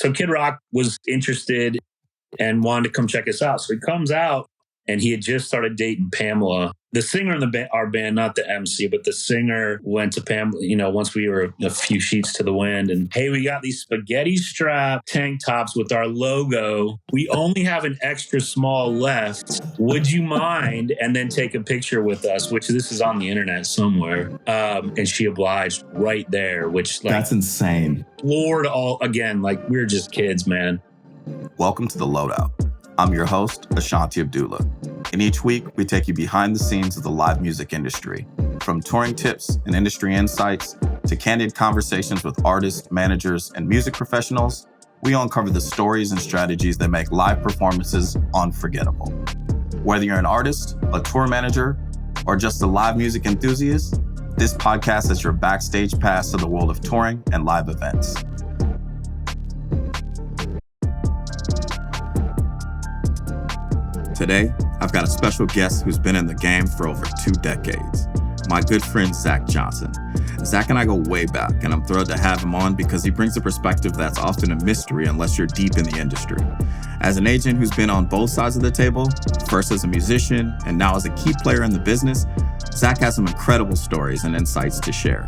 So Kid Rock was interested and wanted to come check us out. So he comes out, and he had just started dating Pamela. The singer in our band, not the MC, but the singer went to Pamela, once we were a few sheets to the wind. And hey, we got these spaghetti strap tank tops with our logo. We only have an extra small left. Would you mind? And then take a picture with us, which this is on the internet somewhere. And she obliged right there, which that's insane. Floored all again, we're just kids, man. Welcome to The Loadout. I'm your host, Ashanti Abdullah. And each week, we take you behind the scenes of the live music industry. From touring tips and industry insights to candid conversations with artists, managers, and music professionals, we uncover the stories and strategies that make live performances unforgettable. Whether you're an artist, a tour manager, or just a live music enthusiast, this podcast is your backstage pass to the world of touring and live events. Today, I've got a special guest who's been in the game for over 2 decades. My good friend, Zack Johnson. Zack and I go way back, and I'm thrilled to have him on because he brings a perspective that's often a mystery unless you're deep in the industry. As an agent who's been on both sides of the table, first as a musician and now as a key player in the business, Zack has some incredible stories and insights to share.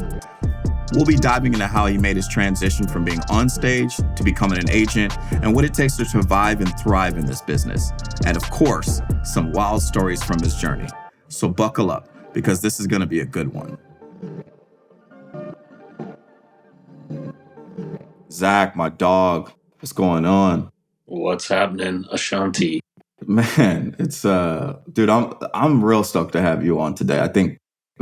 We'll be diving into how he made his transition from being on stage to becoming an agent and what it takes to survive and thrive in this business. And of course, some wild stories from his journey. So buckle up, because this is going to be a good one. Zack, my dog, what's going on? What's happening, Ashanti? Man, it's dude, I'm real stoked to have you on today. I think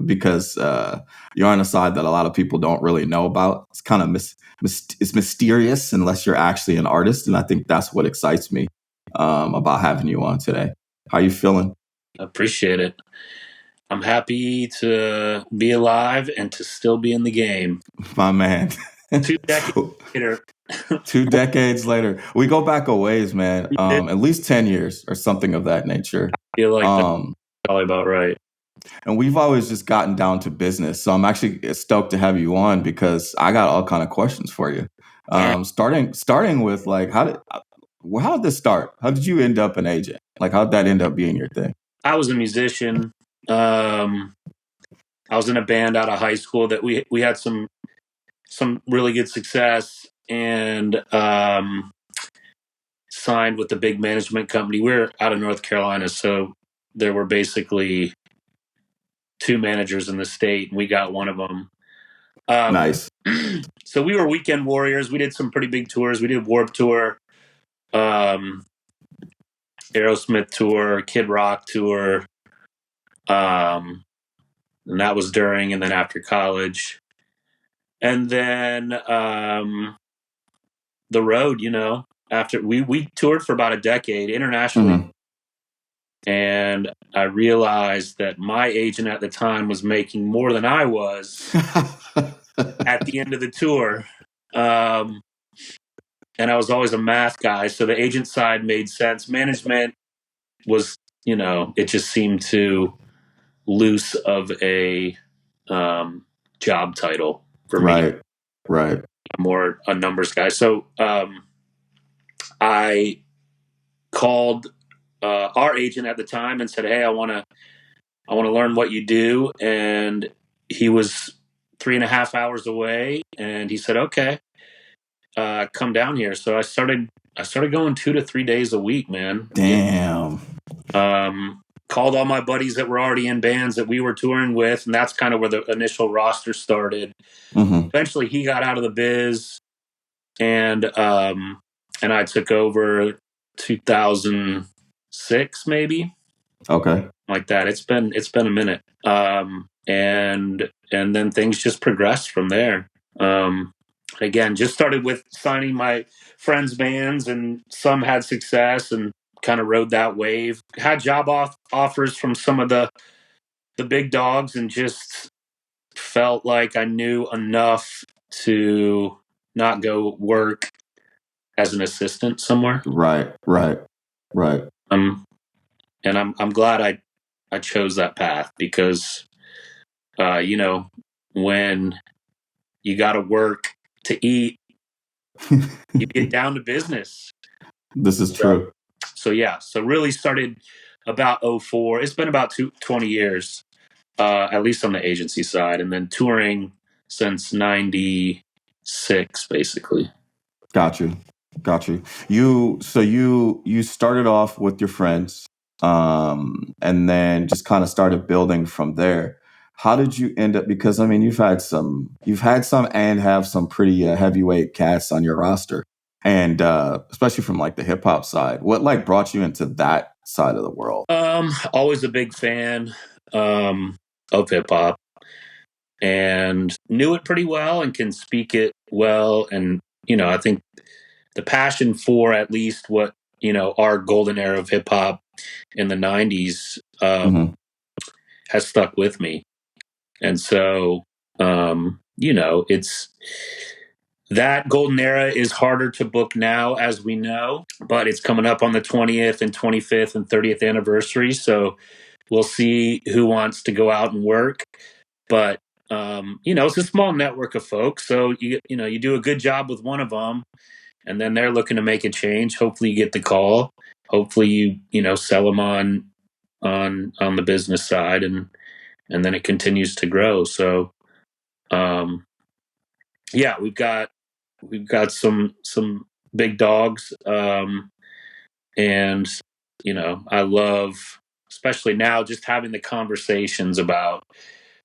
because you're on a side that a lot of people don't really know about. It's kind of it's mysterious unless you're actually an artist, and I think that's what excites me about having you on today. How you feeling? I appreciate it. I'm happy to be alive and to still be in the game. My man. 2 decades later. 2 decades later. We go back a ways, man. At least 10 years or something of that nature. I feel like that's probably about right. And we've always just gotten down to business. So I'm actually stoked to have you on because I got all kind of questions for you. Starting with how did this start? How did you end up an agent? How did that end up being your thing? I was a musician. I was in a band out of high school that we had some really good success and signed with the big management company. We're out of North Carolina, so there were basically 2 managers in the state, and we got one of them. Nice. So we were weekend warriors. We did some pretty big tours. We did Warped Tour, Aerosmith tour, Kid Rock tour, and that was during and then after college. And then the road, after we toured for about a decade internationally. Mm-hmm. And I realized that my agent at the time was making more than I was at the end of the tour. And I was always a math guy, so the agent side made sense. Management was, it just seemed too loose of a job title for me. Right. I'm more a numbers guy. So I called our agent at the time and said, "Hey, I want to learn what you do." And he was 3.5 hours away, and he said, "Okay, come down here." So I started going 2 to 3 days a week, man. Damn. Called all my buddies that were already in bands that we were touring with, and that's kind of where the initial roster started. Mm-hmm. Eventually, he got out of the biz, and I took over 2006, maybe. Okay. Like that. It's been a minute. And then things just progressed from there. Again, just started with signing my friends' bands, and some had success and kind of rode that wave. Had job offers from some of the big dogs, and just felt like I knew enough to not go work as an assistant somewhere. Right. And I'm glad I chose that path because, when you got to work to eat, you get down to business. This is true. So yeah, so really started about 04. It's been about 20 years, at least on the agency side, and then touring since 96, basically. Got you. You started off with your friends, and then just kind of started building from there. How did you end up? Because I mean, you've had some, and have some pretty heavyweight cats on your roster, and especially from like the hip hop side. What like brought you into that side of the world? Always a big fan of hip hop, and knew it pretty well, and can speak it well, and I think the passion for at least what our golden era of hip hop in the 90s has stuck with me. And so it's that golden era is harder to book now, as we know, but it's coming up on the 20th and 25th and 30th anniversary, so we'll see who wants to go out and work. But it's a small network of folks, so you do a good job with one of them, and then they're looking to make a change. Hopefully you get the call. Hopefully you sell them on the business side, and then it continues to grow. So yeah, we've got some big dogs, and I love, especially now, just having the conversations about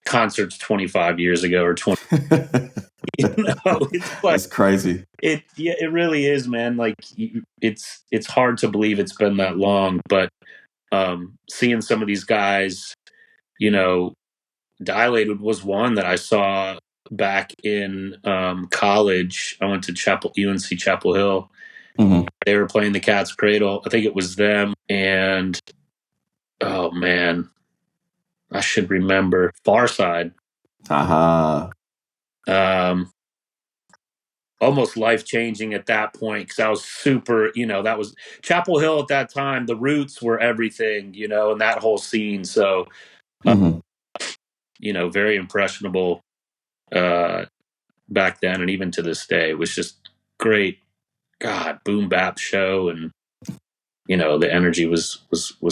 concerts 25 years ago or 20. It's like, that's crazy. It really is, man. Like, it's hard to believe it's been that long, but seeing some of these guys, Dilated was one that I saw back in college. I went to UNC Chapel Hill. They were playing the Cat's Cradle. I think it was them. And oh man, I should remember Farside. Almost life-changing at that point, because I was super, that was Chapel Hill at that time. The Roots were everything, and that whole scene. So, very impressionable back then, and even to this day. It was just great. God, boom bap show, and the energy was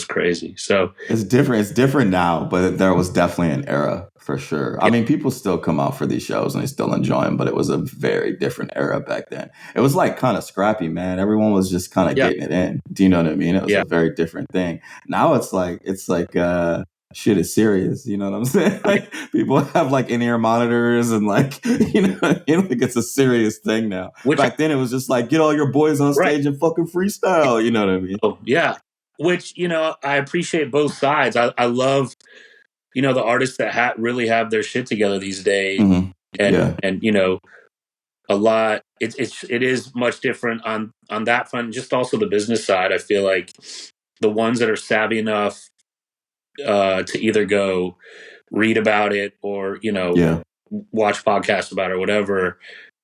crazy. So it's different now, but there was definitely an era for sure. I mean, people still come out for these shows and they still enjoy them, but it was a very different era back then. It was like kind of scrappy, man. Everyone was just kind of getting it in. Do you know what I mean? It was a very different thing. Now it's like shit is serious. You know what I'm saying? Like, people have like in-ear monitors and like, like it's a serious thing now. Back then it was just like, get all your boys on stage and fucking freestyle. You know what I mean? Oh, yeah. Which, I appreciate both sides. I love, the artists that really have their shit together these days. And a lot, it is much different on that front. Just also the business side. I feel like the ones that are savvy enough to either go read about it or watch podcasts about it or whatever,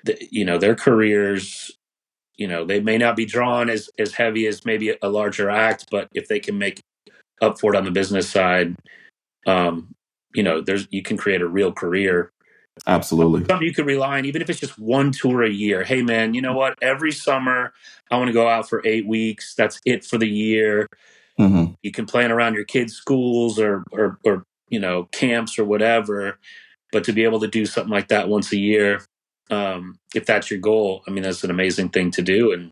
their careers, they may not be drawn as heavy as maybe a larger act, but if they can make up for it on the business side, you can create a real career. Absolutely. Something you could rely on, even if it's just one tour a year. Hey man, you know what? Every summer I want to go out for 8 weeks. That's it for the year. You can plan around your kids' schools or camps or whatever, but to be able to do something like that once a year, if that's your goal, I mean, that's an amazing thing to do. And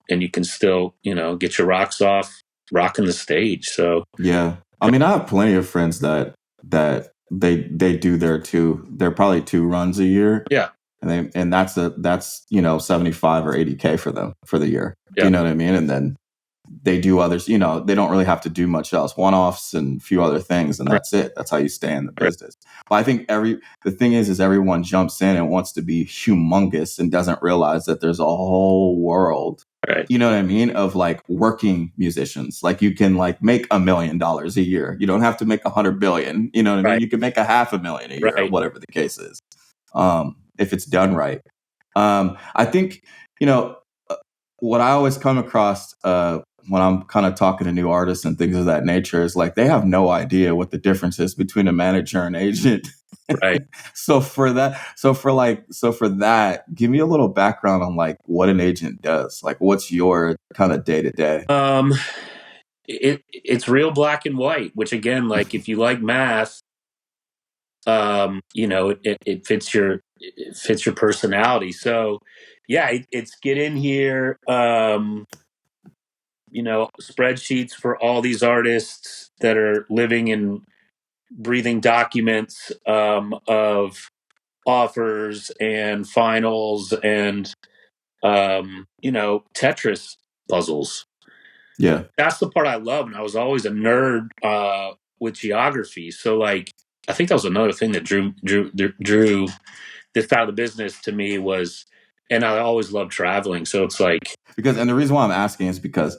and you can still get your rocks off rocking the stage. So yeah, I mean, I have plenty of friends that they do they're probably 2 runs a year. Yeah. And that's 75 or 80K for them for the year. Do you know what I mean? And then they do others, they don't really have to do much else, one-offs and a few other things, and that's it. That's how you stay in the business. But I think the thing is everyone jumps in and wants to be humongous and doesn't realize that there's a whole world, you know what I mean, of like working musicians. Like, you can like make $1 million a year. You don't have to make 100 billion. You know what I mean? You can make $500,000 a year, or whatever the case is, if it's done right. I think, what I always come across when I'm kind of talking to new artists and things of that nature is like, they have no idea what the difference is between a manager and agent. Right. So for that, give me a little background on like what an agent does. Like, what's your kind of day to day? It's real black and white, which again, like if you like math, it fits your personality. So yeah, it's get in here, spreadsheets for all these artists that are living and breathing documents of offers and finals and Tetris puzzles. Yeah, That's the part I love, and I was always a nerd with geography. So like, I think that was another thing that drew this out of the business to me was, and I always loved traveling. So it's like, and the reason why I'm asking is because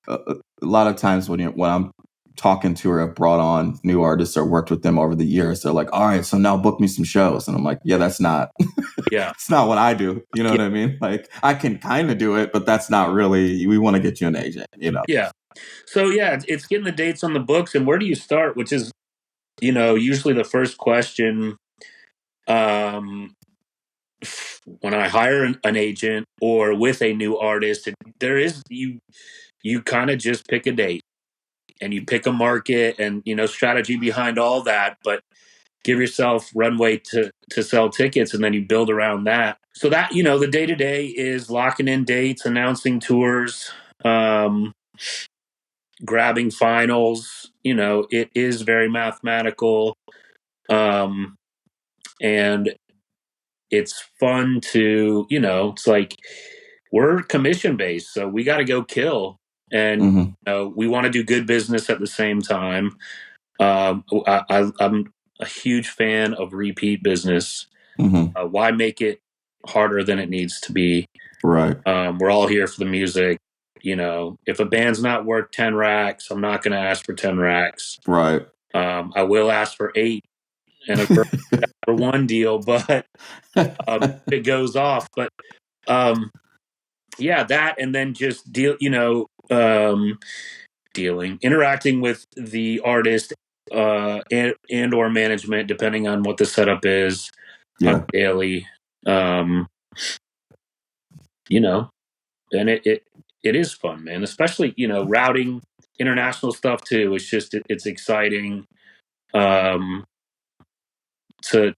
a lot of times when I'm talking to or have brought on new artists or worked with them over the years, they're like, all right, so now book me some shows. And I'm like, yeah, that's not, yeah, it's not what I do. You know yeah, what I mean? Like I can kind of do it, but that's not really, we want to get you an agent, yeah. So yeah, it's getting the dates on the books, and where do you start? Which is, usually the first question. Um, when I hire an agent or with a new artist, there is you kind of just pick a date and you pick a market and strategy behind all that, but give yourself runway to sell tickets, and then you build around that. So that the day to day is locking in dates, announcing tours, um, grabbing finals. It is very mathematical, and it's fun to it's like we're commission based, so we got to go kill, and Mm-hmm. we want to do good business at the same time. I'm a huge fan of repeat business. Mm-hmm. Why make it harder than it needs to be? Right. We're all here for the music. If a band's not worth 10 racks, I'm not going to ask for 10 racks. Right. I will ask for 8 and a for one deal, but it goes off. But yeah, that, and then just interacting with the artist and or management, depending on what the setup is, on Yeah. daily. Um, you know, and it is fun, man. Especially routing international stuff too. It's just it's exciting um, to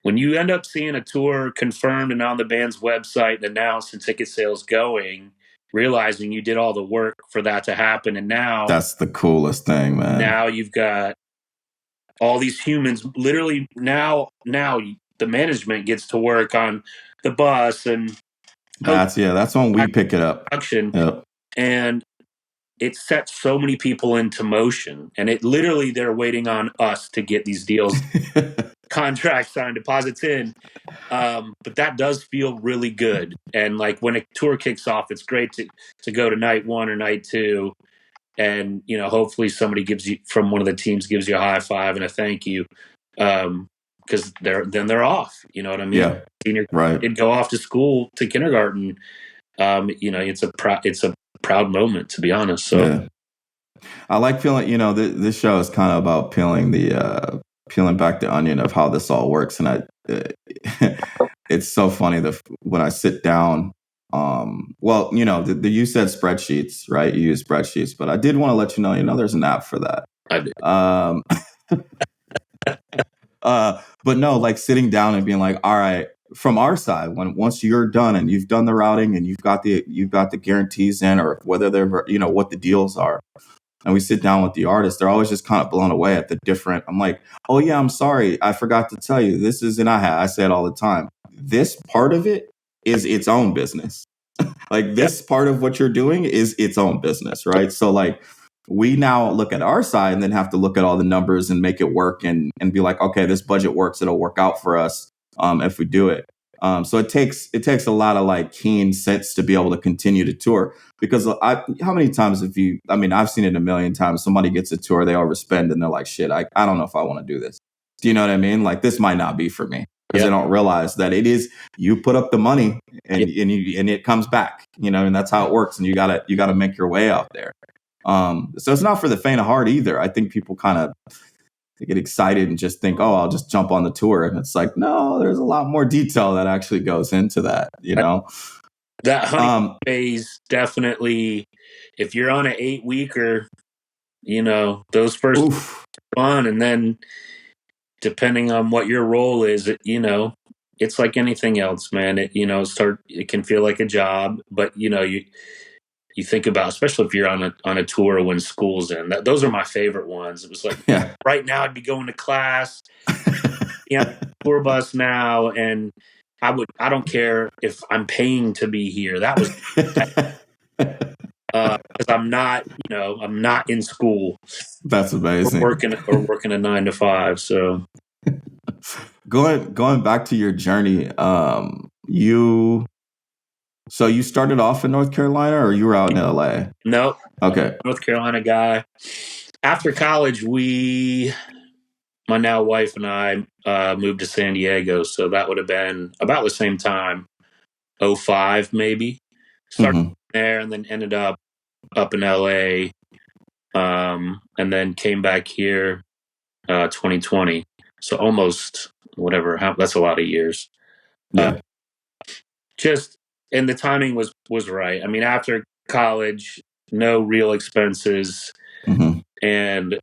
when you end up seeing a tour confirmed and on the band's website and announced and ticket sales going, realizing you did all the work for that to happen, and That's the coolest thing, man. now you've got all these humans. Literally now the management gets to work on the bus and That's when we pick it up. production, Yep. and it sets so many people into motion. And it literally they're waiting on us to get these deals, contracts signed, deposits in. But that does feel really good. And like when a tour kicks off, it's great to go to night 1 or night 2, and hopefully somebody from one of the teams gives you a high five and a thank you, because they're off. You know what I mean? Yeah. Senior Right. kid go off to school to kindergarten. It's a proud moment, to be honest. So yeah. I like feeling. This show is kind of about peeling back the onion of how this all works, and it's so funny when I sit down. You said spreadsheets, right? You use spreadsheets, but I did want to let you know, there's an app for that. I do. But no, like sitting down and being like, all right, from our side, once you're done and you've done the routing and you've got the guarantees in, or whether they're what the deals are, and we sit down with the artist, they're always just kind of blown away at the different. I'm like, oh yeah, I'm sorry, I forgot to tell you, this is, and I say it all the time, this part of it is its own business. Like this part of what you're doing is its own business, right? So like we now look at our side and then have to look at all the numbers and make it work and be like, okay, this budget works, it'll work out for us if we do it. So it takes a lot of like keen sense to be able to continue to tour, because how many times I've seen it a million times. Somebody gets a tour, they overspend and they're like, shit, I don't know if I want to do this. Do you know what I mean? Like this might not be for me, because they don't realize that it is, you put up the money and it comes back, and that's how it works. And you gotta make your way out there. So it's not for the faint of heart either. I think people kind of, get excited and just think, oh, I'll just jump on the tour. And it's like, no, there's a lot more detail that actually goes into that, you know? That honeymoon phase, definitely, if you're on an 8-weeker, those first fun, and then depending on what your role is, it's like anything else, man. It can feel like a job, but you think about, especially if you're on a tour when school's in. Those are my favorite ones. It was like, right now I'd be going to class, tour bus now, and I don't care if I'm paying to be here. That was because I'm not in school. That's amazing. Or working a 9 to 5. So going back to your journey, you started off in North Carolina, or you were out in LA? No. Okay. North Carolina guy. After college, my now wife and I moved to San Diego. So that would have been about the same time, 05 maybe. Started there and then ended up in LA, and then came back here 2020. So almost whatever. That's a lot of years. Yeah. And the timing was right. I mean, after college, no real expenses, and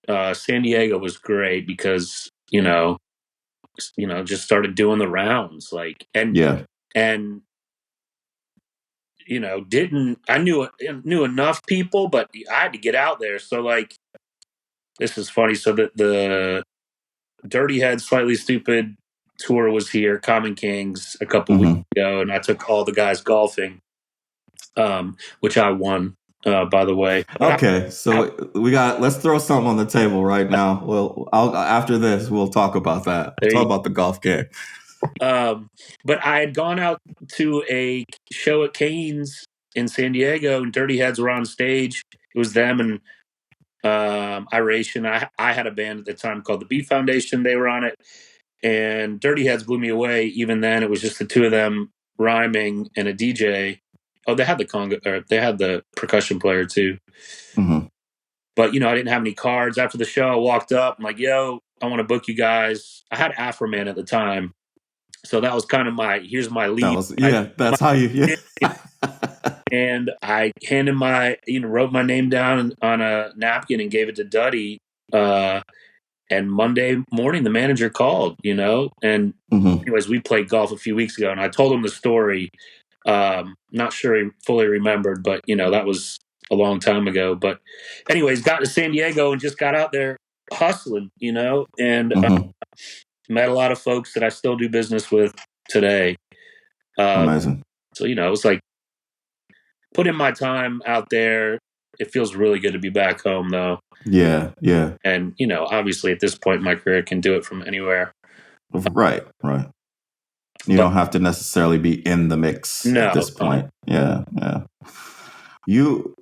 San Diego was great because just started doing the rounds, and I knew enough people, but I had to get out there. So like, this is funny. So the Dirty Head Slightly Stupid tour was here, Common Kings, a couple weeks ago, and I took all the guys golfing, which I won, by the way. Okay, so let's throw something on the table right now. Well, after this, we'll talk about that. Talk about the golf game. But I had gone out to a show at Cain's in San Diego, and Dirty Heads were on stage. It was them and Iration. I had a band at the time called the Beat Foundation. They were on it, and Dirty Heads blew me away. Even then, it was just the two of them rhyming and a DJ. Oh, they had the conga, or they had the percussion player too. But I didn't have any cards. After the show, I walked up. I'm like, "Yo, I want to book you guys." I had Afro Man at the time, so that was kind of here's my lead. That's how you. And I handed wrote my name down on a napkin and gave it to Duddy. And Monday morning, the manager called, and anyways, we played golf a few weeks ago, and I told him the story. Not sure he fully remembered, but that was a long time ago. But anyways, got to San Diego and just got out there hustling, and met a lot of folks that I still do business with today. Amazing. So, it was like, put in my time out there. It feels really good to be back home, though. Yeah. And, obviously at this point in my career, I can do it from anywhere. Right. You don't have to necessarily be in the mix at this point. Yeah. You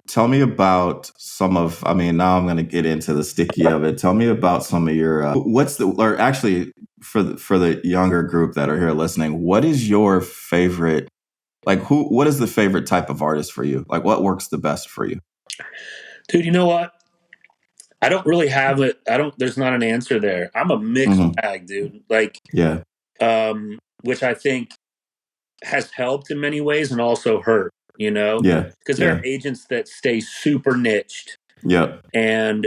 tell me about some of, now I'm going to get into the sticky of it. Tell me about some of your, actually for the younger group that are here listening, what is your favorite, what is the favorite type of artist for you? Like, what works the best for you? Dude, you know what? I don't really have it. There's not an answer there. I'm a mixed bag, dude. Which I think has helped in many ways and also hurt, because there are agents that stay super niched. And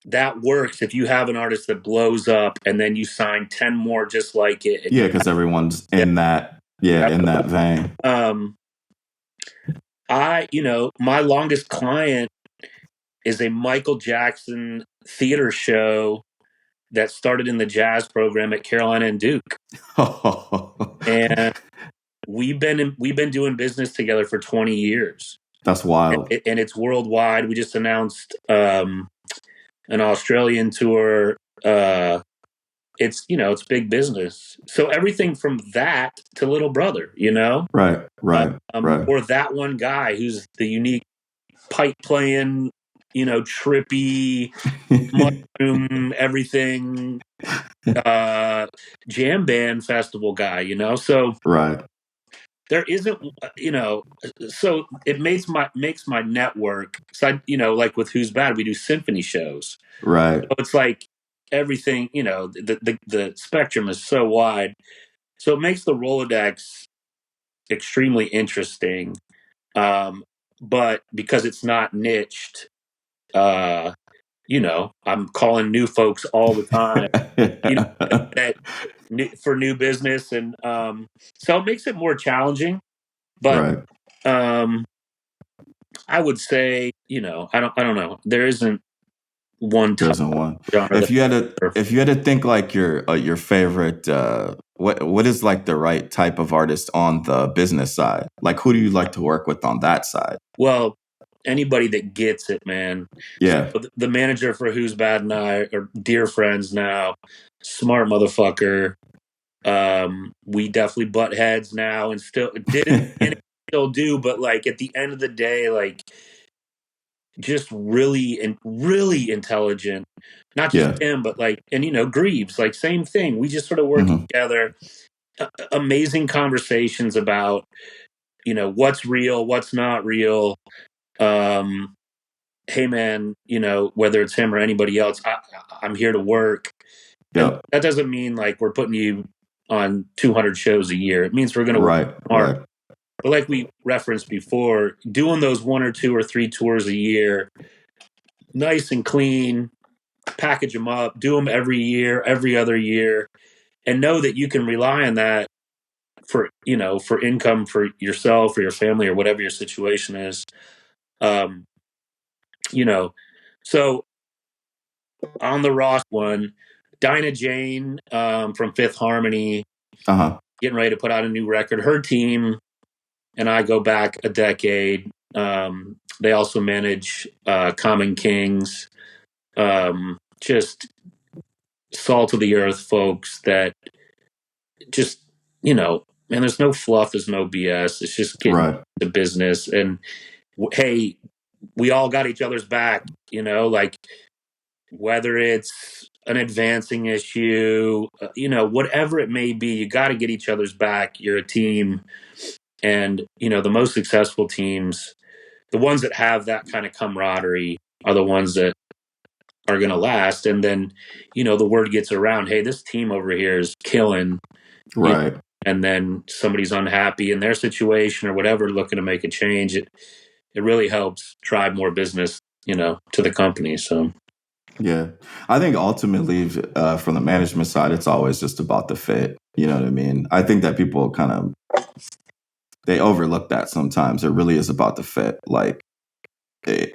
that works if you have an artist that blows up and then you sign 10 more just like it. Because everyone's in that, in that vein. My longest client is a Michael Jackson theater show that started in the jazz program at Carolina and Duke. And we've been doing business together for 20 years. That's wild. And it's worldwide. We just announced an Australian tour. It's big business. So everything from that to Little Brother, Right. Or that one guy who's the unique pipe playing, trippy, mushroom, everything, jam band festival guy, So right. there isn't, so it makes my network. So like with Who's Bad, we do symphony shows. Right. So it's like everything, the spectrum is so wide. So it makes the Rolodex extremely interesting. But because it's not niched, I'm calling new folks all the time, you know, that for new business. And so it makes it more challenging. But Right. um, I would say, I don't know. There isn't one There type isn't one. of genre If that you had to, I prefer. if you had to think like your favorite, what is like the right type of artist on the business side? Like, who do you like to work with on that side? Well, anybody that gets it, man. So Yeah. the manager for Who's Bad and I are dear friends now. Smart motherfucker. We definitely butt heads now, and still did it and still do. But like at the end of the day, like just really and really intelligent. Not just Yeah. him, but like, and Greaves, like same thing. We just sort of work Hmm. together. Amazing conversations about what's real, what's not real. Um, hey man, whether it's him or anybody else, I'm here to work. And Yep. that doesn't mean like we're putting you on 200 shows a year. It means we're going to work Right. hard. Right. But like we referenced before, doing those 1 or 2 or 3 tours a year, nice and clean, package them up, do them every year, every other year, and know that you can rely on that for income for yourself or your family or whatever your situation is. Um, you know, so on the Ross one, Dinah Jane from Fifth Harmony, Uh huh. getting ready to put out a new record. Her team and I go back a decade. They also manage Common Kings, just salt of the earth folks that just, man, there's no fluff, there's no BS. It's just getting Right. the business. And hey, we all got each other's back, like whether it's an advancing issue, whatever it may be, you got to get each other's back. You're a team. And, the most successful teams, the ones that have that kind of camaraderie, are the ones that are going to last. And then, the word gets around, hey, this team over here is killing, you know, Right. and then somebody's unhappy in their situation or whatever, looking to make a change. It really helps drive more business, to the company. So, Yeah. I think ultimately, from the management side, it's always just about the fit. You know what I mean? I think that people kind of they overlook that sometimes. It really is about the fit. Like, eh,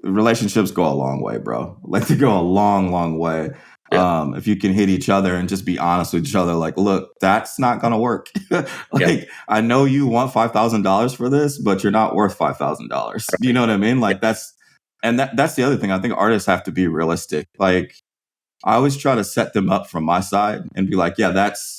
relationships go a long way, bro. Like they go a long, long way. yeah, If you can hit each other and just be honest with each other, like, look, that's not gonna work. yeah, Like, I know you want $5,000 for this, but you're not worth $5,000. You right, know what I mean? yeah, Like that's the other thing. I think artists have to be realistic. Like, I always try to set them up from my side and be like, yeah, that's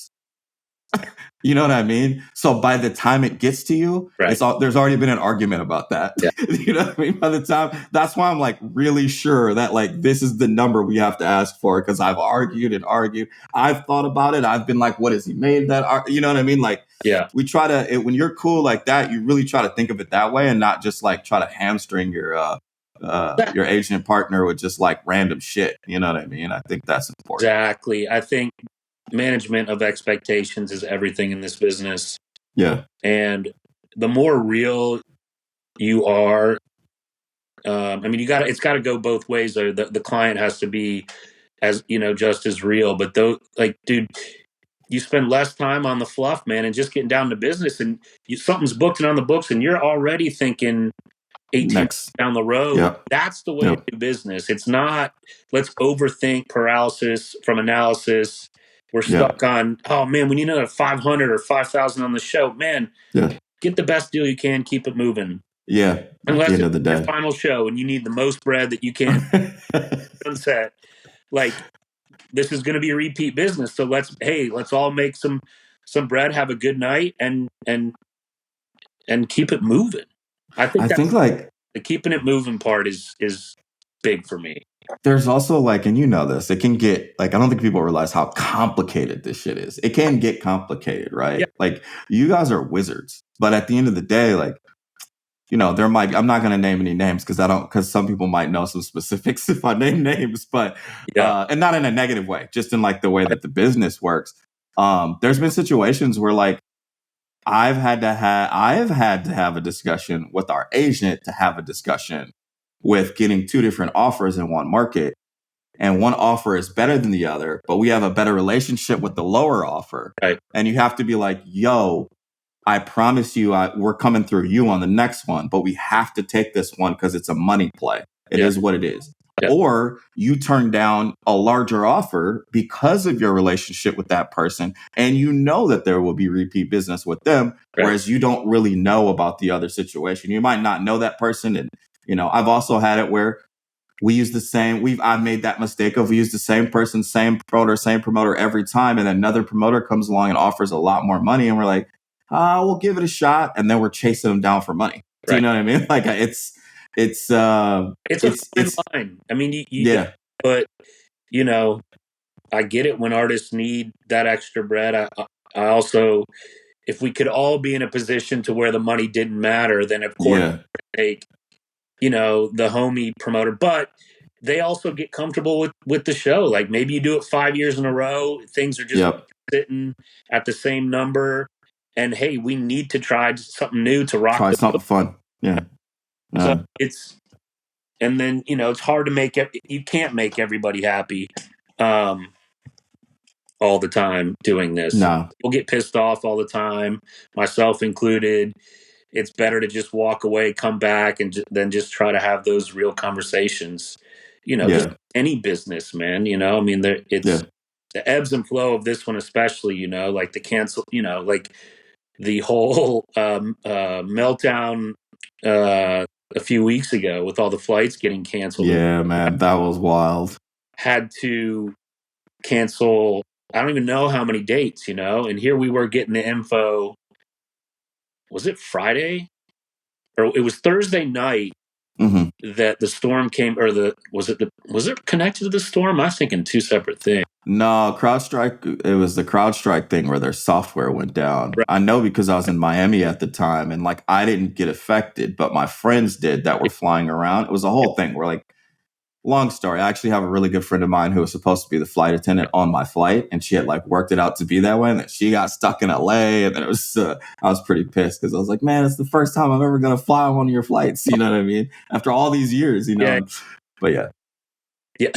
you know what I mean? So by the time it gets to you, right, there's already been an argument about that. yeah, You know what I mean? By the time that's why I'm like really sure that like this is the number we have to ask for because I've argued and argued. I've thought about it. I've been like, what has he made that? You know what I mean? Like yeah. we try to when you're cool like that, you really try to think of it that way and not just like try to hamstring your agent partner with just like random shit. You know what I mean? I think that's important. Exactly. I think management of expectations is everything in this business. Yeah. And the more real you are, I mean, it's got to go both ways. The client has to be as, just as real. But though, like, dude, you spend less time on the fluff, man, and just getting down to business, and something's booked and on the books, and you're already thinking 18 Next. down the road. Yep. That's the way to Yep. do business. It's not let's overthink paralysis from analysis. We're Yeah. stuck on, oh man, we need another 500 or 5,000 on the show. Man, Yeah. get the best deal you can, keep it moving. Yeah. At the Unless end it's of the your day. final show and you need the most bread that you can sunset. Like, this is going to be a repeat business. So let's all make some bread, have a good night, and keep it moving. I think I think that's like the keeping it moving part is big for me. there's also like, and you know this, it can get like, I don't think people realize how complicated this shit is. It can get complicated, right? Yeah, Like you guys are wizards, but at the end of the day, like, you know, there might, I'm not going to name any names because some people might know some specifics if I name names, but, yeah, and not in a negative way, just in like the way that the business works. There's been situations where like, I have had to have a discussion with our agent to have a discussion with getting two different offers in one market. And one offer is better than the other, but we have a better relationship with the lower offer. right, And you have to be like, yo, I promise you, we're coming through you on the next one, but we have to take this one because it's a money play. It yeah, is what it is. yeah, Or you turn down a larger offer because of your relationship with that person, and you know that there will be repeat business with them, right, whereas you don't really know about the other situation. You might not know that person. And, you know, I've also had it where we use the same, I've made that mistake of we use the same person, same promoter every time. And another promoter comes along and offers a lot more money. And we're like, we'll give it a shot. And then we're chasing them down for money. Do you right. know what I mean? Like it's, It's a fine line. I mean, you got, yeah, but you know, I get it when artists need that extra bread. I also, if we could all be in a position to where the money didn't matter, then of course yeah, take, the homie promoter. But they also get comfortable with the show. Like maybe you do it 5 years in a row, things are just yep. sitting at the same number, and hey, we need to try something new to rock Try the boat. something fun. Yeah. So Uh, it's and then it's hard to make it. You can't make everybody happy. Um, all the time doing this. no. People get pissed off all the time, myself included. It's better to just walk away, come back, and then just try to have those real conversations. Just Yeah. any business, man. I mean, it's Yeah. the ebbs and flow of this one, especially. Like the cancel. Like the whole meltdown a few weeks ago with all the flights getting canceled. Yeah, man. That was wild. Had to cancel. I don't even know how many dates, and here we were getting the info. Was it Friday? Or it was Thursday night Hmm. that the storm came, or was it connected to the storm? I was thinking two separate things. No, CrowdStrike, it was the CrowdStrike thing where their software went down. Right. I know because I was in Miami at the time and like I didn't get affected, but my friends did that were flying around. It was a whole thing. We're like, long story. I actually have a really good friend of mine who was supposed to be the flight attendant on my flight, and she had like worked it out to be that way. And then she got stuck in LA, and then it was I was pretty pissed because I was like, man, it's the first time I'm ever gonna fly on one of your flights. You know what I mean? After all these years, Yeah. But yeah, Yeah.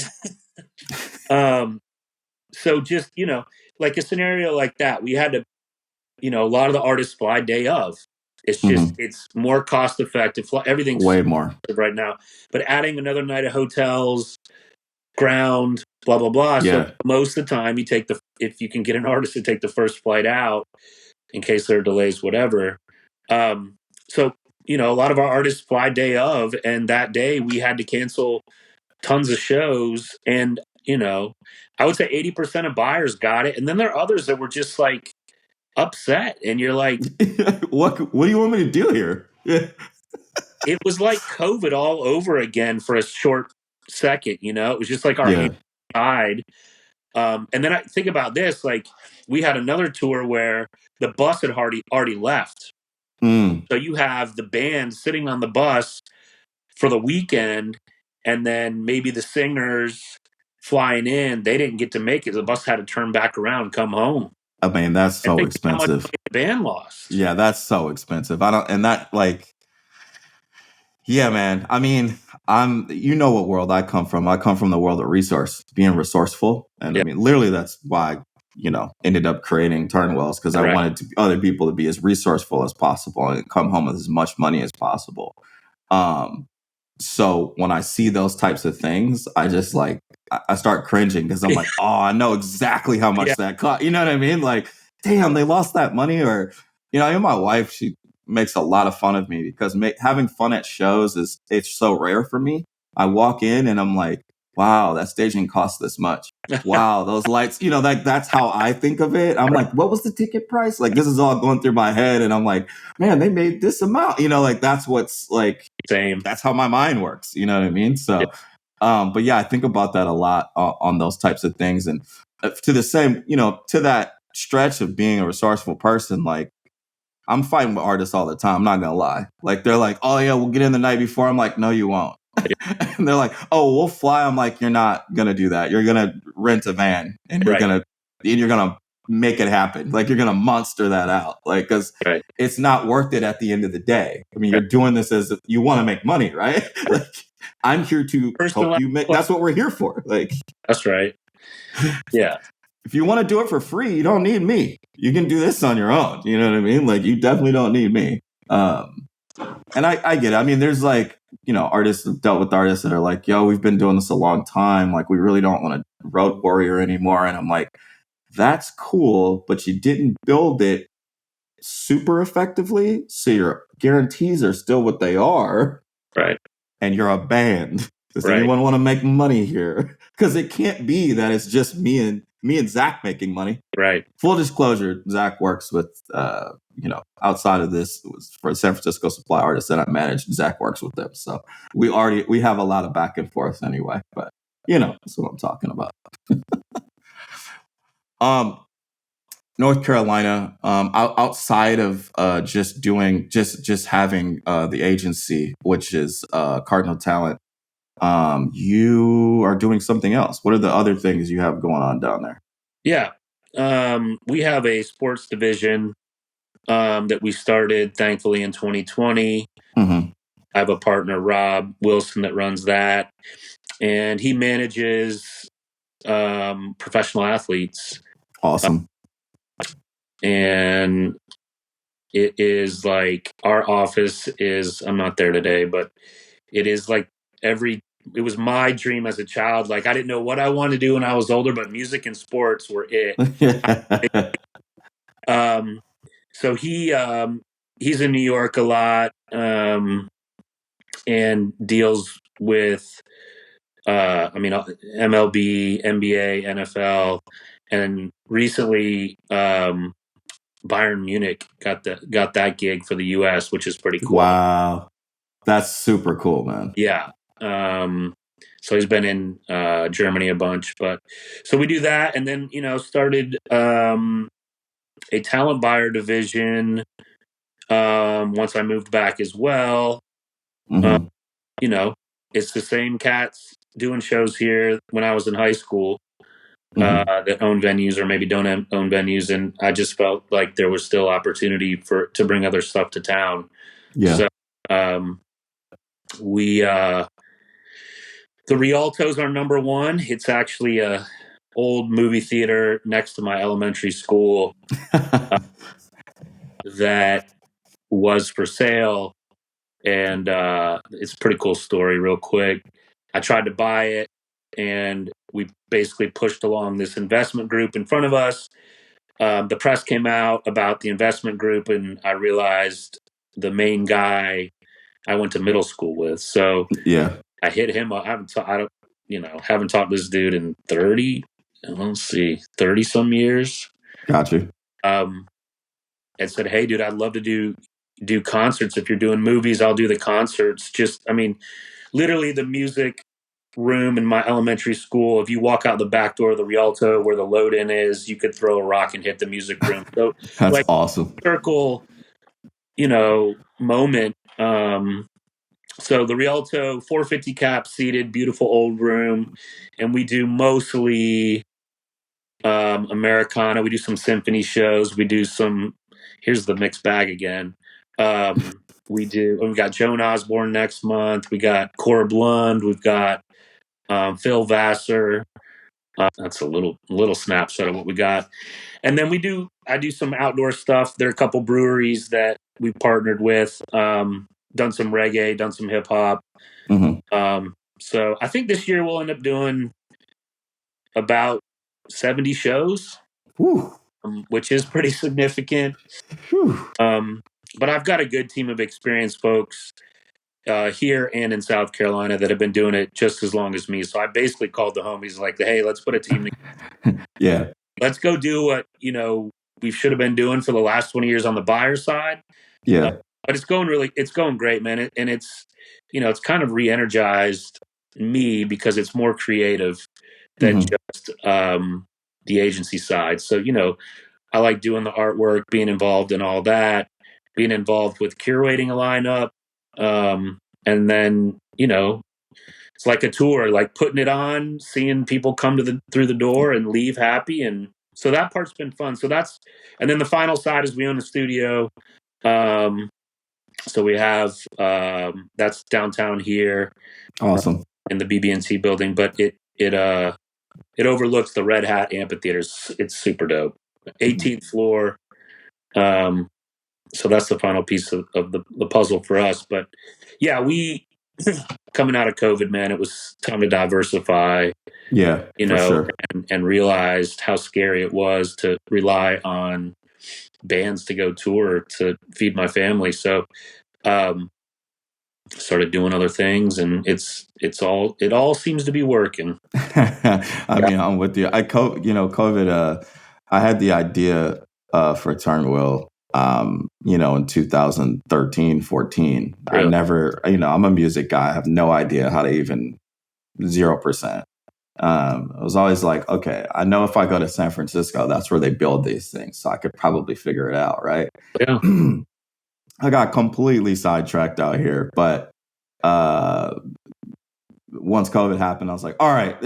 So just, like a scenario like that, we had to, a lot of the artists fly day of. It's just, hmm, it's more cost effective. Everything's way more. right now, but adding another night of hotels, ground, blah blah blah. So Yeah, most of the time, if you can get an artist to take the first flight out in case there are delays, whatever. So a lot of our artists fly day of, and that day we had to cancel tons of shows, and I would say 80% of buyers got it, and then there are others that were just like upset, and you're like, what do you want me to do here? Yeah, it was like COVID all over again for a short second. It was just like our hands yeah. tied. And then I think about this, like we had another tour where the bus had already left. Mm. So you have the band sitting on the bus for the weekend, and then maybe the singers flying in, they didn't get to make it. The bus had to turn back around, come home. I mean, that's And so think how much expensive. money the band lost. Yeah, that's so expensive. I don't, and that like, yeah, man. I mean, you know what world I come from. I come from the world of being resourceful. And I Yeah, mean, literally that's why, ended up creating Ternwheels because I right. wanted other people to be as resourceful as possible and come home with as much money as possible. Um, so when I see those types of things, I just like, I start cringing because I'm like, oh, I know exactly how Yeah, much that cost. You know what I mean? Like, damn, they lost that money. Or, even my wife, she makes a lot of fun of me because having fun at shows it's so rare for me. I walk in and I'm like, wow, that staging costs this much. Wow, those lights, that's how I think of it. I'm like, what was the ticket price? Like, this is all going through my head. And I'm like, man, they made this amount, like that's what's like, same. that's how my mind works. You know what I mean? Yeah. So But yeah, I think about that a lot on those types of things. And to the same, to that stretch of being a resourceful person, like I'm fighting with artists all the time. I'm not going to lie. Like they're like, oh yeah, we'll get in the night before. I'm like, no, you won't. And they're like, oh, we'll fly. I'm like, you're not going to do that. You're going to rent a van and you're Right. going to make it happen. Like you're going to monster that out. Like, cause Right. it's not worth it at the end of the day. I mean, Right. you're doing this as you want to make money, right? Like I'm here to help you make, that's what we're here for. Like, that's right. Yeah. If you want to do it for free, you don't need me. You can do this on your own. You know what I mean? Like you definitely don't need me. And I get it. I mean, there's like, artists have dealt with artists that are like, yo, we've been doing this a long time. Like we really don't want to road warrior anymore. And I'm like, that's cool, but you didn't build it super effectively. So your guarantees are still what they are. Right. And you're a band. Does Right. anyone want to make money here? Because it can't be that it's just me and Zach making money. Right. Full disclosure, Zach works with, outside of this, it was for San Francisco supply artists that I managed. Zach works with them. So we have a lot of back and forth anyway, but that's what I'm talking about. North Carolina, outside of just having the agency, which is Cardinal Talent, you are doing something else. What are the other things you have going on down there? Yeah. We have a sports division that we started, thankfully, in 2020. Mm-hmm. I have a partner, Rob Wilson, that runs that. And he manages professional athletes. Awesome. And it is like our office is, I'm not there today, but it is like it was my dream as a child. Like I didn't know what I wanted to do when I was older, but music and sports were it. So he's in New York a lot, and deals with MLB, NBA, NFL, and recently Bayern Munich got that gig for the US, which is pretty cool. Wow. That's super cool, man. Yeah. So he's been in Germany a bunch, but so we do that, and then started a talent buyer division once I moved back as well. Mm-hmm. It's the same cats doing shows here when I was in high school that own venues or maybe don't own venues, and I just felt like there was still opportunity to bring other stuff to town. Yeah. So we the Rialto's our number one. It's actually a old movie theater next to my elementary school that was for sale, and it's a pretty cool story. Real quick, I tried to buy it, and we basically pushed along this investment group in front of us. The press came out about the investment group, and I realized the main guy I went to middle school with. So yeah, I hit him up. I haven't talked to this dude in 30 some years. Got you. And said, hey, dude, I'd love to do concerts. If you're doing movies, I'll do the concerts. Literally the music room in my elementary school, if you walk out the back door of the Rialto where the load-in is, you could throw a rock and hit the music room. So that's awesome. Circle, moment. So the Rialto, 450 cap seated, beautiful old room, and we do mostly Americana. We do some symphony shows. We do some. Here's the mixed bag again. We got Joan Osborne next month. We got Cora Blund. We've got Phil Vassar. That's a little snapshot of what we got. And then I do some outdoor stuff. There are a couple breweries that we partnered with, done some reggae, done some hip hop. Mm-hmm. So I think this year we'll end up doing about 70 shows, which is pretty significant. But I've got a good team of experienced folks here and in South Carolina that have been doing it just as long as me. So I basically called the homies like, hey, let's put a team together. Yeah. Let's go do what, we should have been doing for the last 20 years on the buyer side. Yeah. But it's going great, man. And it's, it's kind of re-energized me because it's more creative than just the agency side. So, I like doing the artwork, being involved in all that, being involved with curating a lineup. And then, it's like a tour, like putting it on, seeing people come through the door and leave happy. And so that part's been fun. And then the final side is we own the studio. So we have, that's downtown here. Awesome. In the BB&T building, but it overlooks the Red Hat amphitheater. It's super dope. 18th floor. So that's the final piece of the puzzle for us. But yeah, we coming out of COVID, man, it was time to diversify. Yeah, for sure. and realized how scary it was to rely on bands to go tour to feed my family. So started doing other things, and it all seems to be working. I mean, I'm with you. COVID, I had the idea for Ternwheel, in 2013, 14. Really? I never, I'm a music guy. I have no idea how to even 0%. I was always like, okay, I know if I go to San Francisco, that's where they build these things. So I could probably figure it out, right? Yeah. I got completely sidetracked out here, but once COVID happened, I was like, all right,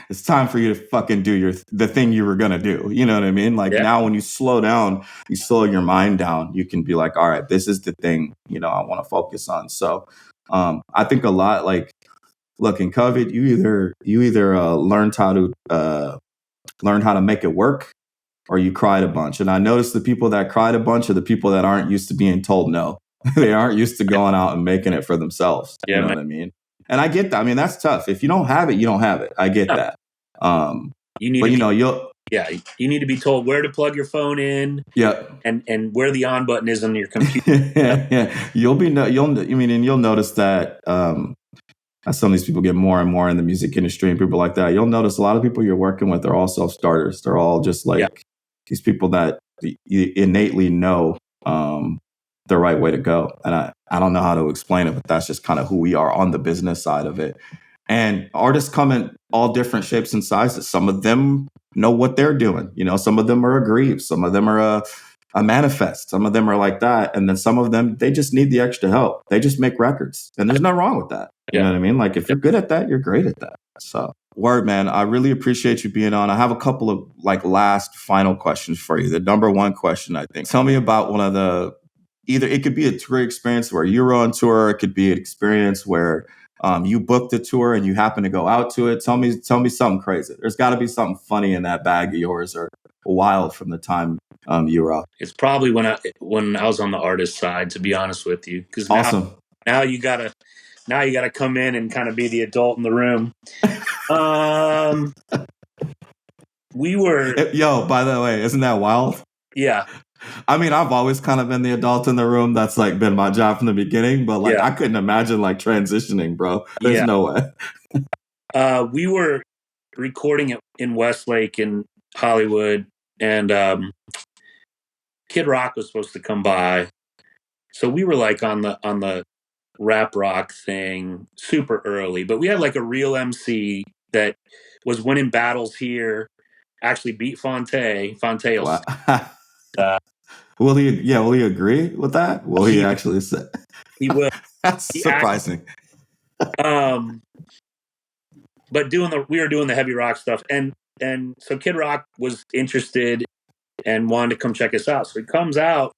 it's time for you to fucking do the thing you were gonna do. You know what I mean? Like now when you slow down, you slow your mind down, you can be like, all right, this is the thing, I want to focus on. So I think a lot like, look, in COVID, you either learned how to make it work, or you cried a bunch. And I noticed the people that cried a bunch are the people that aren't used to being told no. They aren't used to going out and making it for themselves. Yeah, you know what I mean? And I get that. I mean, that's tough. If you don't have it, you don't have it. I get that. You need to be told where to plug your phone in. Yeah. And where the on button is on your computer. Yeah. You'll notice that as some of these people get more and more in the music industry and people like that, you'll notice a lot of people you're working with are all self-starters. They're all just like these people that you innately know the right way to go. And I don't know how to explain it, but that's just kind of who we are on the business side of it. And artists come in all different shapes and sizes. Some of them know what they're doing. Some of them are aggrieved. Some of them are a manifest. Some of them are like that. And then some of them, they just need the extra help. They just make records. And there's nothing wrong with that. You know what I mean? Like if you're good at that, you're great at that. So word, man, I really appreciate you being on. I have a couple of last final questions for you. The number one question, I think, tell me about one of either it could be a tour experience where you were on tour. It could be an experience where you booked a tour and you happen to go out to it. Tell me something crazy. There's got to be something funny in that bag of yours or wild from the time you were out. It's probably when I was on the artist side, to be honest with you, because awesome. Now you gotta come in and kind of be the adult in the room. We were. By the way, isn't that wild? Yeah. I mean, I've always kind of been the adult in the room. That's been my job from the beginning. But I couldn't imagine transitioning, bro. There's no way. We were recording in Westlake in Hollywood, and Kid Rock was supposed to come by. So we were on the rap rock thing super early, but we had a real MC that was winning battles here. Actually beat Fonte. Wow. Will he agree with that? Will he actually say? He will. That's surprising. But we were doing the heavy rock stuff, and so Kid Rock was interested and wanted to come check us out. So he comes out,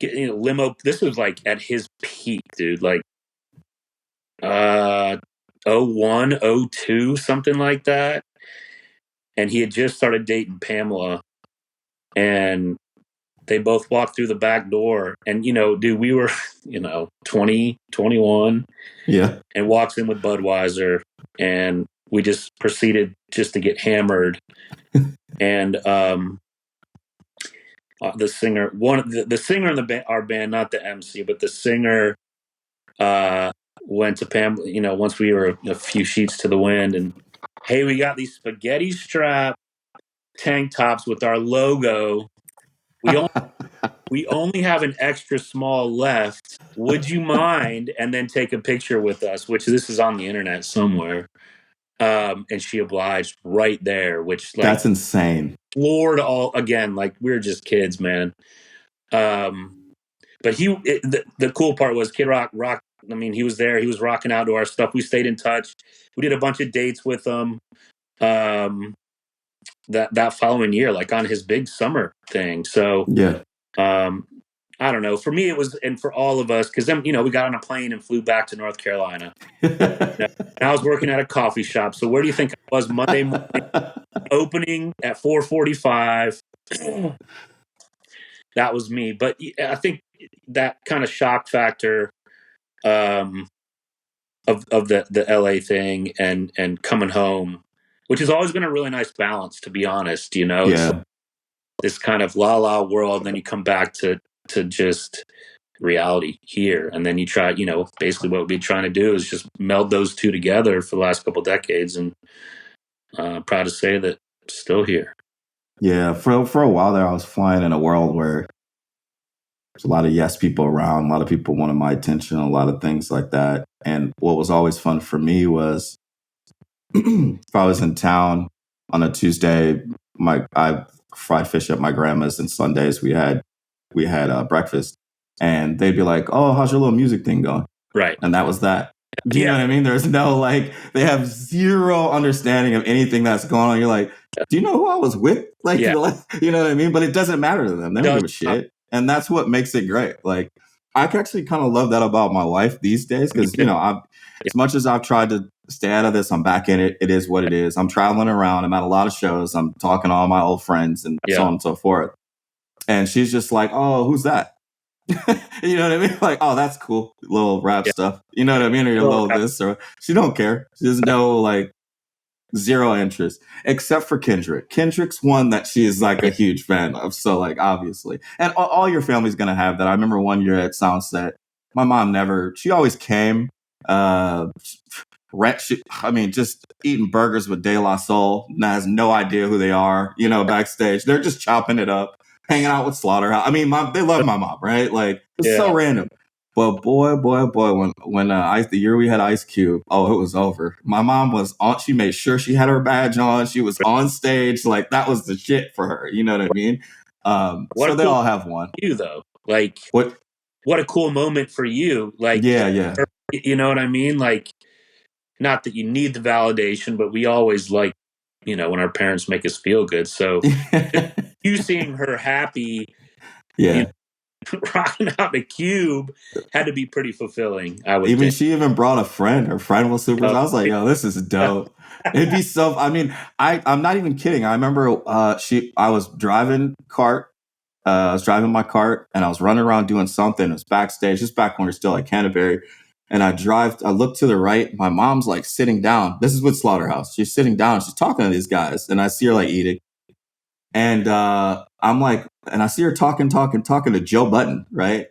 limo. This was at his peak, dude. 01, 02, something like that. And he had just started dating Pamela, and they both walked through the back door. And, dude, we were, 20, 21. Yeah. And walks in with Budweiser, and we just proceeded just to get hammered. And the singer, the singer in our band, not the MC, but the singer went to Pamela, once we were a few sheets to the wind, and, hey, we got these spaghetti strap tank tops with our logo. We we only have an extra small left. Would you mind? And then take a picture with us, which this is on the internet somewhere. And she obliged right there, which like That's insane. floored all again. Like we were just kids, man. Um, but the cool part was Kid Rock. I mean, he was there. He was rocking out to our stuff. We stayed in touch. We did a bunch of dates with him. That following year, like on his big summer thing. So Yeah. I don't know. For me, it was, and for all of us, because then we got on a plane and flew back to North Carolina. And I was working at a coffee shop. So where do you think I was Monday morning, opening at 4:45? That was me. But I think that kind of shock factor of the LA thing and coming home, which has always been a really nice balance, to be honest. It's like Yeah. this kind of la la world, and then you come back to just reality here, and then you try, basically what we're trying to do is just meld those two together for the last couple decades, and proud to say that still here. Yeah. For a while there, I was flying in a world where there's a lot of yes people around, a lot of people wanted my attention, a lot of things like that. And what was always fun for me was if I was in town on a Tuesday, I fried fish at my grandma's, and Sundays we had breakfast, and they'd be like, "Oh, how's your little music thing going?" Right. And that was that. Do you know Yeah. what I mean? There's no they have zero understanding of anything that's going on. You're like, do you know who I was with? Yeah. You know what I mean? But it doesn't matter to them. They don't Does give a shit. And that's what makes it great. Like, I actually kind of love that about my wife these days because, as much as I've tried to stay out of this, I'm back in it. It is what it is. I'm traveling around. I'm at a lot of shows. I'm talking to all my old friends and so on and so forth. And she's just like, oh, who's that? You know what I mean? Like, oh, that's cool. Little rap stuff. You know what I mean? Or your little this or she don't care. She doesn't know, like, zero interest. Except for Kendrick. Kendrick's one that she is like a huge fan of. So, like, obviously. And all your family's gonna have that. I remember one year at Soundset, my mom she always came, just eating burgers with De La Soul and has no idea who they are, backstage. They're just chopping it up, hanging out with Slaughterhouse. I mean, they love my mom, right? Like, it's so random. But boy, when the year we had Ice Cube, oh, it was over. My mom was on. She made sure she had her badge on. She was on stage. Like, that was the shit for her. You know what I mean? So they all have one. You though, like what a cool moment for you. Like, yeah. You know what I mean? Like, not that you need the validation, but we always like, when our parents make us feel good. So you seeing her happy, yeah. Rocking out the Cube had to be pretty fulfilling. I would think. She even brought a friend. Her friend was super. I was like, yo, this is dope. It'd be so. I mean, I'm not even kidding. I remember I was driving cart. I was driving my cart and I was running around doing something. It was backstage, just back when we were still at Canterbury. And I look to the right. My mom's like sitting down. This is with Slaughterhouse. She's sitting down. She's talking to these guys. And I see her like eating. And I'm like, and I see her talking to Joe Button, right?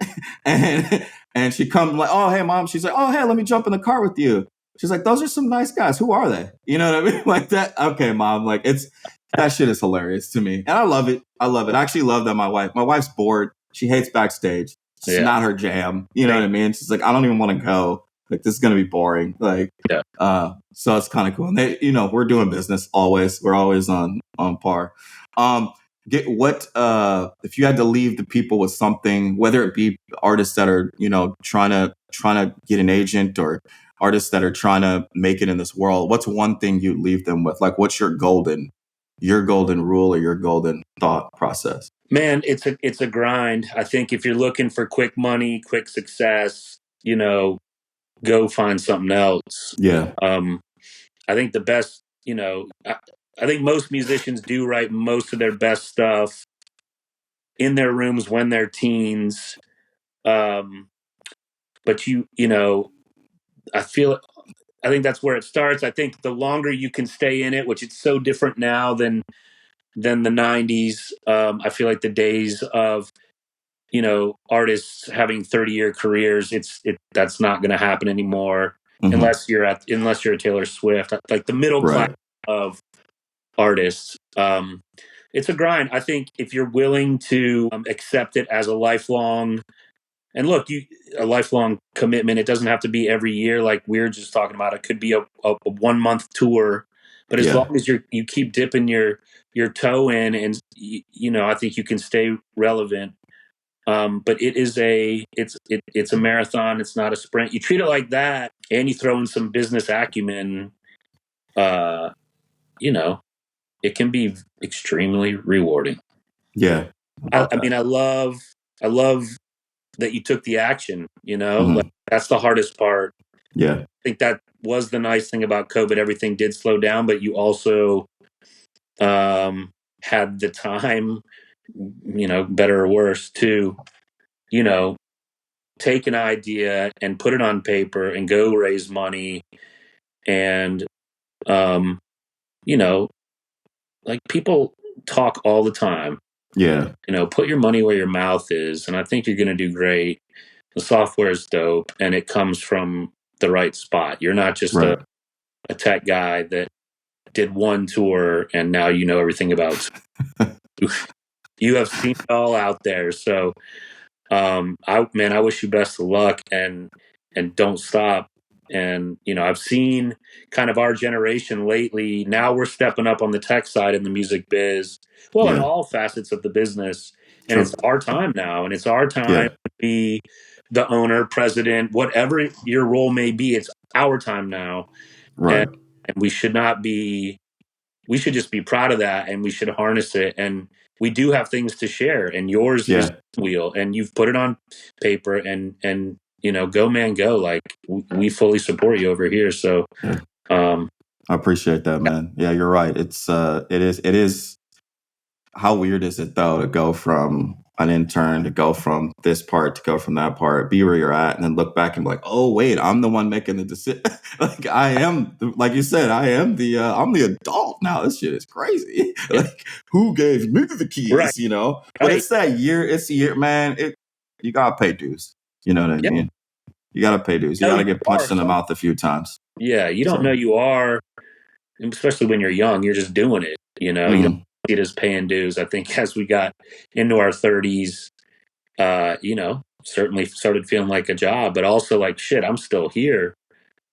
and she comes like, oh, hey, mom. She's like, oh, hey, let me jump in the car with you. She's like, those are some nice guys. Who are they? You know what I mean? Like that. Okay, mom. Like, that shit is hilarious to me. And I love it. I actually love that my wife's bored. She hates backstage. It's not her jam. You know what I mean? She's like, I don't even want to go. Like, this is going to be boring. Like, so it's kind of cool. And they, we're doing business always. We're always on par. If you had to leave the people with something, whether it be artists that are, trying to get an agent or artists that are trying to make it in this world, what's one thing you'd leave them with? Like, what's your golden rule or your golden thought process? Man, it's a grind. I think if you're looking for quick money, quick success, go find something else. Yeah. I think the best, I think most musicians do write most of their best stuff in their rooms when they're teens. But I think that's where it starts. I think the longer you can stay in it, which it's so different now than the 90s. I feel like the days of, artists having 30-year careers, that's not going to happen anymore. Mm-hmm. unless you're a Taylor Swift, like the middle class of artists. it's a grind. I think if you're willing to accept it as a lifelong, and look, a lifelong commitment. It doesn't have to be every year, like we were just talking about. It could be a 1 month tour, but as long as you keep dipping your toe in, and I think you can stay relevant. But it's a marathon. It's not a sprint. You treat it like that, and you throw in some business acumen. It can be extremely rewarding. Yeah. I mean, I love that you took the action, like that's the hardest part. Yeah. I think that was the nice thing about COVID. Everything did slow down, but you also had the time, better or worse, to, take an idea and put it on paper and go raise money. And, like people talk all the time. Yeah. Put your money where your mouth is. And I think you're going to do great. The software is dope and it comes from the right spot. You're not just a tech guy that did one tour and now you know everything about you have seen it all out there. So I wish you best of luck and don't stop. And I've seen kind of our generation lately. Now we're stepping up on the tech side in the music biz, in all facets of the business. And it's our time now, and it's our time to be the owner, president, whatever your role may be. It's our time now, Right. And we should not be. We should just be proud of that, and we should harness it. And we do have things to share, and yours is Ternwheel, and you've put it on paper, and go man, go. Like we fully support you over here. So, I appreciate that, man. Yeah, you're right. It is. How weird is it though to go from an intern, to go from this part, to go from that part, be where you're at, and then look back and be like, oh wait, I'm the one making the decision. Like I am, like you said, I'm the adult now. This shit is crazy. Like who gave me the keys? Right. But it's that year. It's a year, man. You gotta pay dues. You know what I mean? You gotta pay dues. You gotta get punched in the mouth a few times. Yeah, you don't know you are, especially when you're young. You're just doing it. You don't see it as paying dues. I think as we got into our 30s, certainly started feeling like a job, but also like, shit, I'm still here.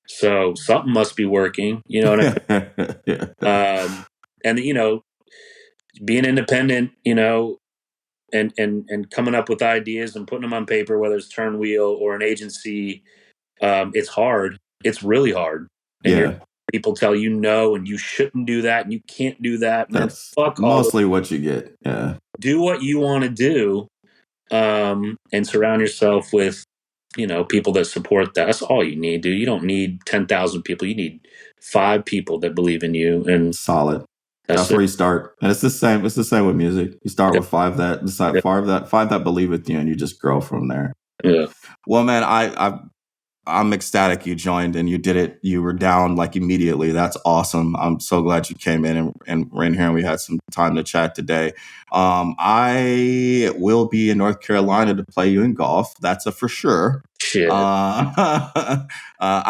So something must be working, you know what I mean? And, being independent, and coming up with ideas and putting them on paper, whether it's Ternwheel or an agency, it's hard. It's really hard. And people tell you no, and you shouldn't do that, and you can't do that. Man, that's mostly what you get. Yeah. Do what you want to do, and surround yourself with, people that support that. That's all you need, dude. You don't need 10,000 people. You need 5 people that believe in you. And solid. That's where you start. And it's the same. It's the same with music. You start with 5 that decide, 5 that believe with you, and you just grow from there. Yeah. Well, man, I'm ecstatic you joined and you did it. You were down like immediately. That's awesome. I'm so glad you came in and were in here and we had some time to chat today. I will be in North Carolina to play you in golf. That's a for sure. Shit. I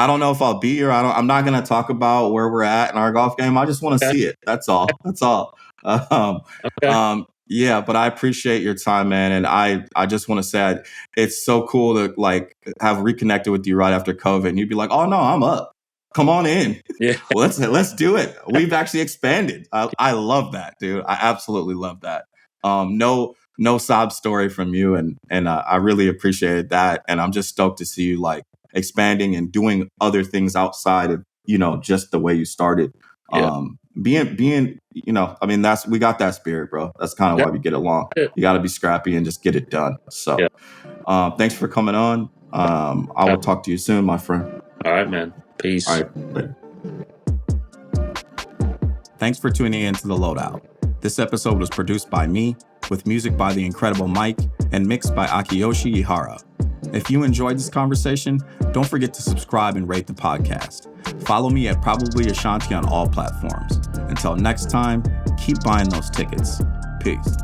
don't know if I'll be here. I'm not going to talk about where we're at in our golf game. I just want to see it. That's all. That's all. Okay. Yeah, but I appreciate your time, man. And I just want to say it's so cool to like have reconnected with you right after COVID. And you'd be like, oh no, I'm up. Come on in. Yeah. Let's do it. We've actually expanded. I love that, dude. I absolutely love that. No sob story from you. And I really appreciate that. And I'm just stoked to see you like expanding and doing other things outside of, just the way you started. Yeah. Being, I mean, we got that spirit, bro. That's kind of why we get along. You got to be scrappy and just get it done. So, thanks for coming on. I will talk to you soon, my friend. All right, man. Peace. All right. Later. Thanks for tuning in to The Loadout. This episode was produced by me, with music by the incredible Mike, and mixed by Akiyoshi Ihara. If you enjoyed this conversation, don't forget to subscribe and rate the podcast. Follow me at Probably Ashanti on all platforms. Until next time, keep buying those tickets. Peace.